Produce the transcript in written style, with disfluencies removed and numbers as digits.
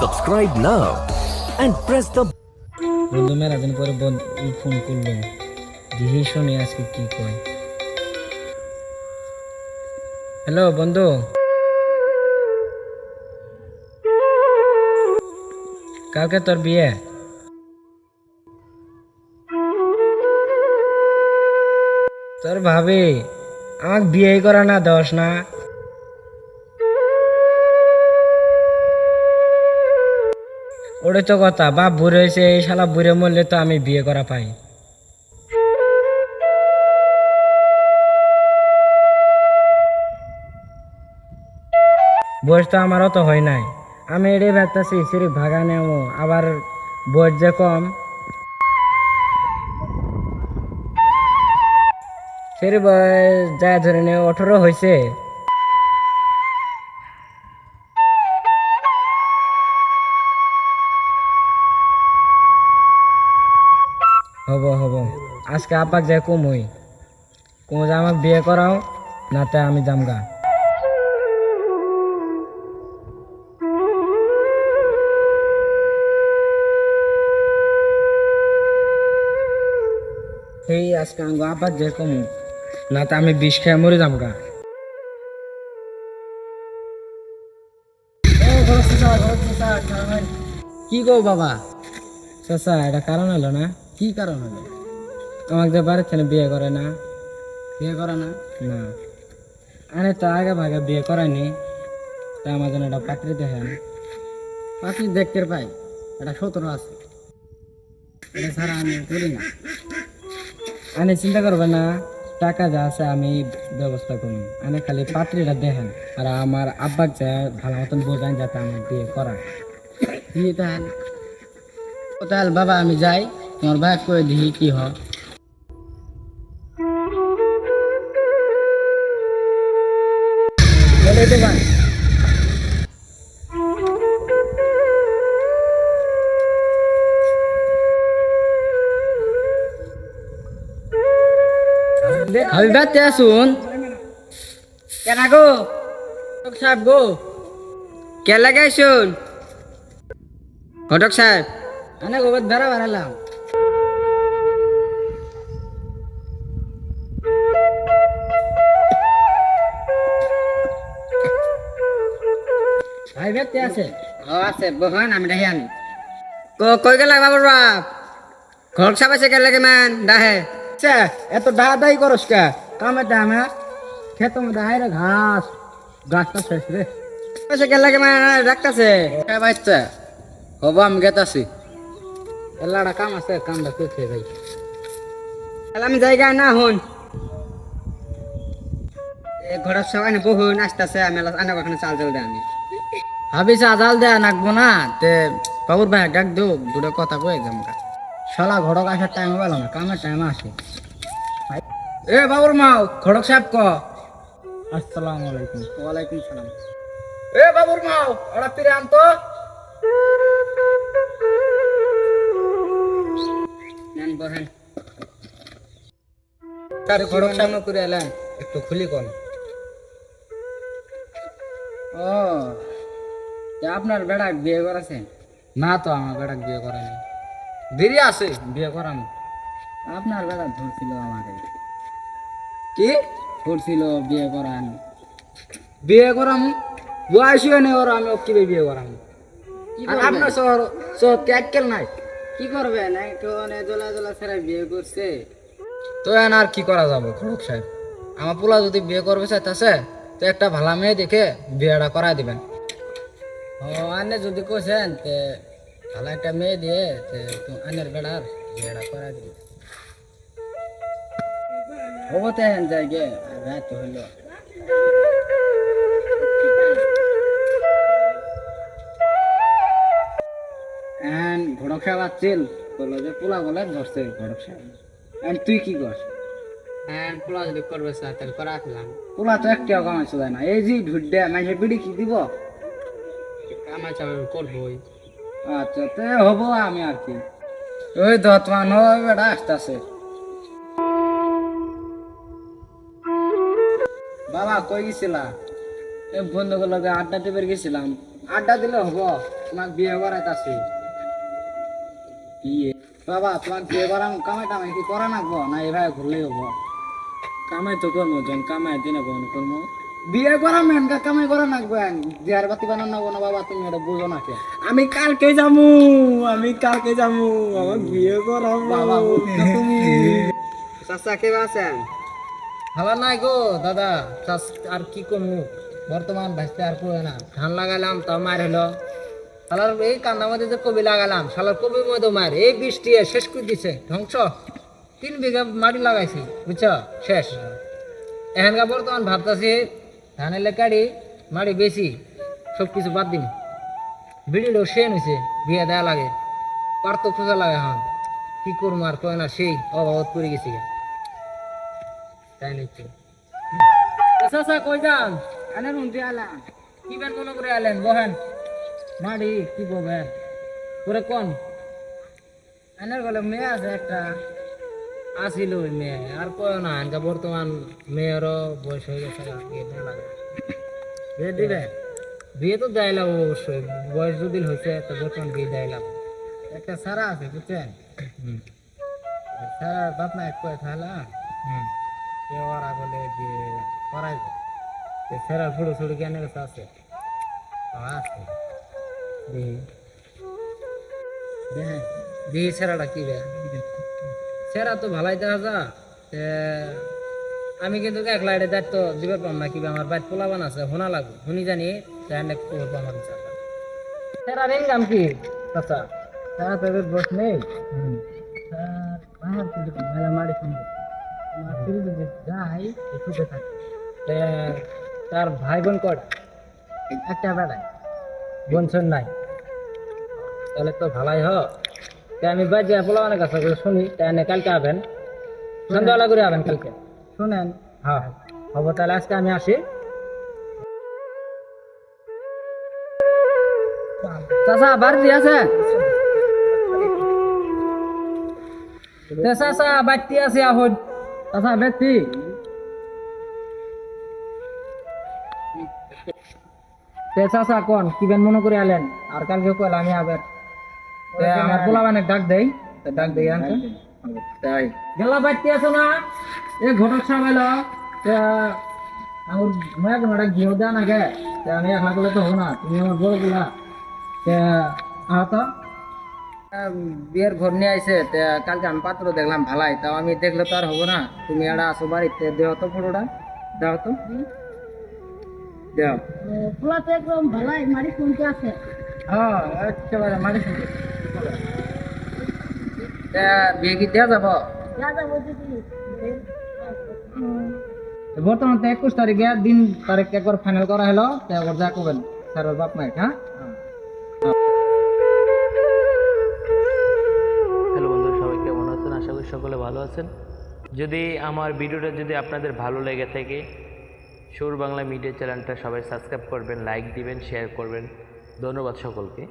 Subscribe now and press the বন্ধু মেলা দিন পরে ফোন করলো, দেখি শুনি আজকে কি কয়। হ্যালো বন্ধু, কালকে তোর বিয়ে? তোর ভাবি আমাকে বিয়ে করা না দোষ না? ওরে তো কথা, বাপ বুড়ে হয়েছে, এই শালা বুড়ে মরলে তো আমি বিয়ে করা পাই। বয়স তো আমারও তো হয় নাই, আমি এটাই ভাবতেছি সিরিফ ভাগা নেবো, আবার বয়স যে কম। সেরি বয়স যা ধরে নে 18 হয়েছে। হব হব, আজকে আপাক যাই কমই যে আমাকে বিয়ে করাও, নাতে আমি জামগা। এই আজকে আঙ্গ আপাক যাই কমু, নাতে আমি বিষ খেয়ে মরে জামগা। কি গো বাবা? চাচা এটা কারণ হলো না? কি কারণ হলো? আমাকে যে বাড়ির থেকে বিয়ে করে না। বিয়ে করা না? না, আরে তো আগে ভাগে বিয়ে করায়নি, তা আমার জন্য একটা পাত্রী দেখেন। পাখি দেখতে পাই, এটা 17 আছে, এটা ছাড়া আমি করি না। আনে চিন্তা করবে না, টাকা যা আছে আমি ব্যবস্থা করুন, আনে খালি পাত্রীটা দেখেন, আর আমার আব্বাক যা ভালো মতন বোঝান যাতে আমার বিয়ে করা। দিয়ে তাহলে বাবা আমি যাই, তোমার ভাই করে দিই কি হয়। আমি বাড়তে আসুন কেন গো সাহেব গো, কে লাগাইছুন ঘটক সাহেব? আনে গোবর বেড়া বেড়ালাম। ভাই ব্যক্তি আছে? ও আছে, বহন আমি ডাহি আনি। কই গেল বাবুর বাপ? ঘটক সাহেব আছে, কে লাগে মান ডাহে? এত দাই করস কে? কামে টামে খেত মধ্যে হাইরে ঘাস, গাছটা শেষ রে। পয়সা কে লাগে মান রাখতেছে? কে বাইচ্ছে? হব আমি গেতাছি, এলাটা কাম আছে, কামটা করছে ভাই। তাহলে আমি জায়গায় না হন, ঘরের সবাই বহুন আসতেছে, আমি আনা কখনো চাল চাল দেয় আমি ভাবি চা জাল দেয়া নাকবো না, তে বাবুর ভাই ডাক দো, দুটো কথা কয়ে যামকা। শালা ঘটক আসার টাইম পেল না, কামের টাইম আসে। এ বাবুর মাও, ঘটক সাহেব ক। আসসালামু আলাইকুম। ওয়ালাইকুম সালাম। এ বাবুর মাও, ওরা ফিরে আনতো। নেন বহেন। তার ঘটক সামনে করে এলেন, একটু খুলি কোন। ও আপনার বেড়াক বিয়ে করেছেন? না তো, আমার বেটাক বিয়ে করেনি, দেরি আছে বিয়ে করানো। আপনার বেড়া ধরছিল আমাকে, কি ধরছিল বিয়ে করান। বিয়ে করাম? বয়স হয় না ওর, আমি কি বিয়ে করাম? আর আপনার শহর শহর ত্যাগকেল নাই? কি করবেন, একটু জোলা জোলা ছেড়ে বিয়ে করছে। তো এখন আর কি করা যাবে খড়ক সাহেব, আমার পোলা যদি বিয়ে করবে চাইতেছে তো একটা ভালো মেয়ে দেখে বিয়েটা করাই দিবেন। ও আনে যদি কোছেন তে ভালো একটা মেয়ে দিয়ে আনের বেড়ার বিয়েটা করা দিবে। হবো তো এখন যাই গে, রাত হইল। ঘটক সাহেব আসছিল, বললো যে পোলা বলে ধরছে ঘটক সাহেব। তুই কি কর? পোলা যদি করবে স্যার তাহলে করা আসলাম। পোলা তো একটাও কামাইছো যায় না, এই যে ঢুড্ডে মাইসে বিড়ি কি দিব? কামাইছে করবোই। আচ্ছা তো হবো, আমি আর কি ওই দতমান বেড়া আসতেছে। বাবা কই গেছিলা? বন্ধুগুলোকে আড্ডা দিতে গেছিলাম, আড্ডা দিলে হব তোমাক বিয়ে করাইতাছি বিয়ে বাবা তোমাক বিয়ে করাম কামাই টামাই কি করা নাকবো না এভাবে ঘুরলেই হবো কামাই তো করবো জন কামাই দিন বহন করবো বিয়ে করাম এনকা কামাই করা নাকবো বিয়ার বাতি বানানো না বাবা তুমি এটা বুঝো না কে আমি কালকে যামু আমার বিয়ে করাবো বাবা বুঝছো তুমি চাচা কে আছেন ভালো নাই গো দাদা আর কি করবো বর্তমান ভাসতে আর করে না ধান লাগালাম তাও মার হলো শালার এই কান্নার মধ্যে যে কবি লাগালাম শালার কবির মধ্যে মার এই বৃষ্টি শেষ করে দিছে ধ্বংস 3 বিঘা মাটি লাগাইছি বুঝছো শেষ এখানকার বর্তমান ভাবতেছি ধানের লেকাড়ি মাটি বেশি সব কিছু বাদ দিন বিড়িটাও সেন হয়েছে বিয়ে দেওয়া লাগে পারতো খোঁজা লাগে এখন কি করবো আর কয় না সেই অভাবত পড়ে গেছি তাই নিচ্ছে চাচা কই যান আনের মন্ত্রী আলাম কি বেন মনে করে আলেন বহেন মাড়ি কি বলবেন তোরে কোন আনের বলে মেয়ে আছে একটা আসিল ওই মেয়ে আর কয় না এনকা বর্তমান মেয়েরও বয়স হয়ে গেছে বিয়ে দেওয়া লাগে বিয়ে দিবে বিয়ে তো দেয়লাম অবশ্যই বয়স যদি হয়েছে তো বর্তমান বিয়ে দেয়লাম একটা সারা আছে বুঝছেন সারা বাপ মা এক কয়ে থাকলা ওরা বলে যে করাইবে সেরার ফুটো ছুটো কেন আছে আছে বিয়ে সেরাটা কি বে সেরা তো ভালাই দেখা যা আমি কিন্তু একলা এটা দায়িত্ব দিবার পাম না কিবা আমার বাইর পোলাবান আছে হোনা লাগবে শুনি জানি তাহলে করবো আমার সেরার ইনকাম কি চাচা সেরা তো বস নেই বাহার কিন্তু মেলা মারি সম্ভব মাটি যদি যাই ছুটে থাকে তার ভাই বোন কটা একটা বেড়ায় বোন শোন নাই তাহলে তো ভালাই হোক আমি বাজে পোলাবানের কাছে শুনি তাহলে কালকে আবেন সন্ধ্যাবেলা করে আবেন কালকে শুনেন হ্যাঁ হবো তাহলে আজকে আমি আসি চাচা বাড়ি আছে চাচা বাড়তি আছে এখন চাচা ব্যক্তি চাচা কোন কি বেন মনে করে আলেন আর কালকে কল আমি আবার আমার পোলাবানের ডাক দেই আনছে তাই গেলা বাড়তি আছে না এই ঘটক সাহেব এলো আমার মায়া কোনটা ঘিও দেয় না গে আমি একলা করলে তো হবো না তুমি আমার বড় গুলা আহত বিয়ের ঘর নিয়ে আইছে কালকে আমি পাত্র দেখলাম ভালাই তাও আমি দেখলে তো আর হবো না তুমি এটা আসো বাড়িতে দেও তো ফটোটা দাও তো দেও পোলাতে একদম ভালাই মারি শুনতে আছে হ্যাঁ একেবারে মারি শুনতে বিয়ে কি দেওয়া যাবো যা যাবো দিদি বর্তমান তো 21 তারিখে দিন তারিখ একবার ফাইনাল করা হলো একবার যা করবেন স্যারের বাপ মাইক হ্যাঁ হ্যালো বন্ধুরা, সবাই কেমন আছেন? আশা করি সকলে ভালো আছেন। যদি আমার ভিডিওটা যদি আপনাদের ভালো লেগে থাকে, সুর বাংলা মিডিয়া চ্যানেলটা সবাই সাবস্ক্রাইব করবেন, লাইক দিবেন, শেয়ার করবেন। ধন্যবাদ সকলকে।